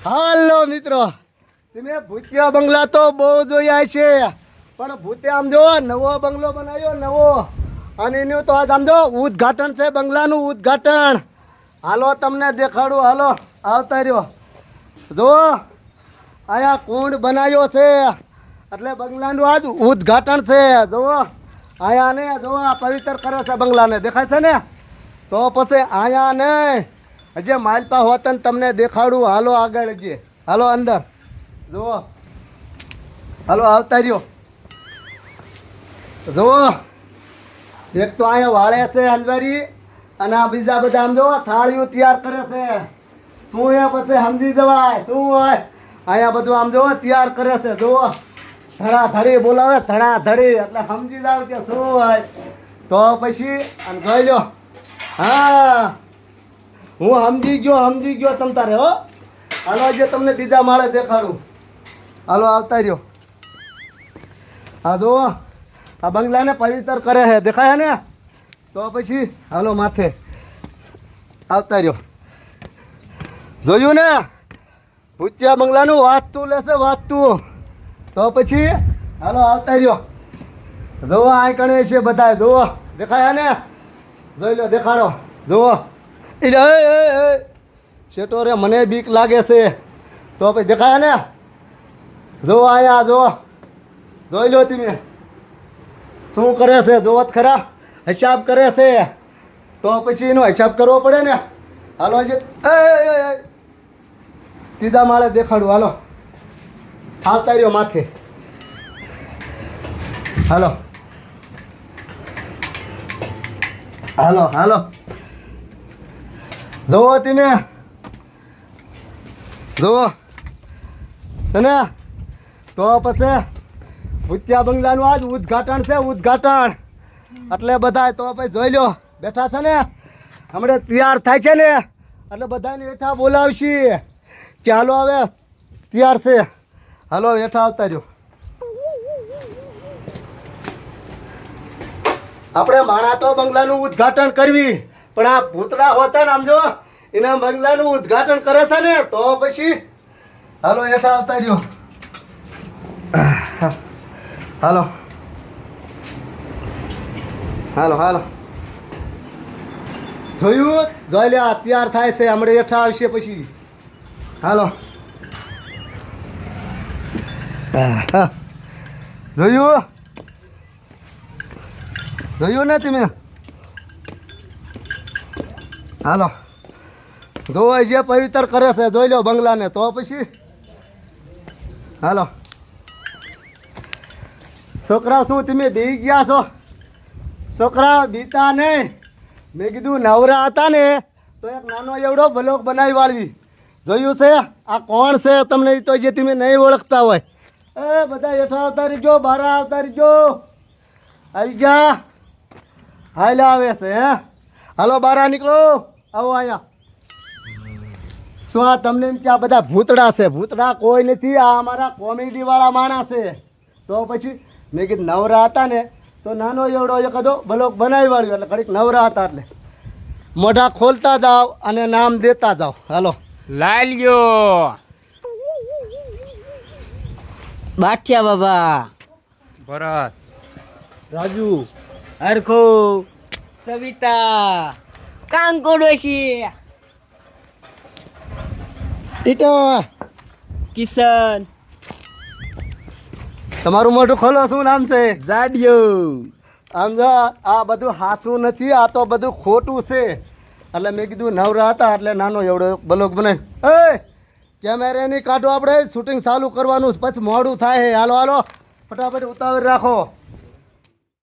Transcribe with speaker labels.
Speaker 1: હાલો મિત્રો, તમે ભૂતિયા બંગલા તો બહુ જોયા છે, પણ ભૂતે આમ જો નવો બંગલો બનાવ્યો નવો, અને એનું તો આજ આમ જો ઉદ્ઘાટન છે, બંગલાનું ઉદ્ઘાટન. હાલો તમને દેખાડું, હાલો આવતા રહ્યો. જો અહીંયા કુંડ બનાવ્યો છે, એટલે બંગલાનું આજ ઉદ્ઘાટન છે. જુઓ અહીંયા ને જો પવિત્ર કરે છે બંગલાને, દેખાય છે ને? તો પછી અહીંયા ને હજી માલપા હોતન તમને દેખાડું. હાલો આગળ હજી, હાલો અંદર જુઓ, હાલો આવતા રહ્યો. જુઓ એક તો અહીંયા વાળે છે અંજવારી, અને આ બીજા બધા આમ જુઓ થાળીઓ તૈયાર કરે છે. શું એ પછી સમજી જવાય શું હોય. અહીંયા બધું આમ જુઓ તૈયાર કરે છે. જુઓ ધડાધડી બોલાવે, ધડાધડી એટલે સમજી જાવ કે શું હોય. તો પછી અને જોઈ લો. હા હું સમજી ગયો તમ તારે. હો હાલો આજે તમને બીજા માળે દેખાડું. હાલો આવતા રહ્યો. હા જુઓ આ બંગલાને પવિત્ર કરે છે, દેખાય ને? તો પછી હાલો માથે આવતા રહ્યો. જોયું ને ભૂતિયા બંગલાનું વાંચતું લેશે વાંચતું. તો પછી હાલો આવતા રહ્યો. જુઓ આ કણે છે બધા, જુઓ દેખાય ને? જોઈ લો, દેખાડો. જુઓ એટલે શેટો રે મને બીક લાગે છે. તો પછી દેખાય ને? જુઓ અહીંયા જુઓ, જોઈ લો તમે શું કરે છે. જોવો જ ખરા, હિસાબ કરે છે. તો પછી એનો હિસાબ કરવો પડે ને. હાલો જે ત્રીજા માળે દેખાડું. હાલો આવતા રહ્યો માથે. હાલો હાલો હાલો જુઓ તમે, જુઓ તને. તો પછી ભૂતિયા બંગલાનું આજ ઉદ્ઘાટન છે, ઉદ્ઘાટન. એટલે બધા તો પછી જોઈ લો બેઠા છે ને, હમણાં તૈયાર થાય છે ને, એટલે બધાને હેઠા બોલાવશી કે હાલો હવે તૈયાર છે. હાલો હેઠા આવતા રહ્યો. આપણે માણા તો બંગલાનું ઉદ્ઘાટન કરવી, પણ આ ભૂતડા હોતા ને આમ જો એના બંગલાનું ઉદ્ઘાટન કરે છે ને, તો પછી હાલો હેઠા આવતા રહ્યો. હાલો હાલો હાલો જોયું? જોઈ લે તૈયાર થાય છે, હમણાં હેઠા આવશે પછી. હાલો જોયું? જોયું ને તમે? હાલો જોવો જે પવિત્ર કરે છે, જોઈ લો બંગલાને. તો પછી હાલો છોકરા શું તમે બી ગયા છો? છોકરા બીતા નહીં. મેં કીધું નવરા હતા ને તો એક નાનો એવડો બ્લોક બનાવી વાળવી. જોયું છે? આ કોણ છે તમને તો જે તમે નહીં ઓળખતા હોય. એ બધા હેઠા આવતા રહીજો, બહાર આવતા રહીજો. આવી ગયા હાલા આવે છે. હે હાલો બહાર નીકળો, આવો અહીંયા. શું આ તમને એમ કે આ બધા ભૂતડા છે? ભૂતડા કોઈ નથી, આ અમારા કોમેડી વાળા માણસ છે. તો પછી મેં કીધું નવરા હતા ને તો નાનો એવડો એકાદો બ્લોક બનાવી વાળ્યો, એટલે ઘડીક નવરા હતા એટલે મોઢા ખોલતા જાઓ અને નામ દેતા જાઓ. હાલો
Speaker 2: લાલ્યો બાઠિયા બાબા,
Speaker 3: ભરત,
Speaker 1: રાજુ,
Speaker 2: હરખો, સવિતા, કાંકો ડોશી,
Speaker 1: ઈટો,
Speaker 2: કિશન,
Speaker 1: તમારું મોઢું ખોલો. શું નામ છે?
Speaker 2: જાડિયો.
Speaker 1: આમ જો આ બધું હાસું નથી, આ તો બધું ખોટું છે. એટલે મેં કીધું નવરા હતા એટલે નાનો એવડો બ્લોક બનાવી. એ કેમેરા નહીં કાઢો, આપણે શૂટિંગ ચાલુ કરવાનું, પછી મોડું થાય. હાલો હાલો ફટાફટ ઉતાવળ રાખો.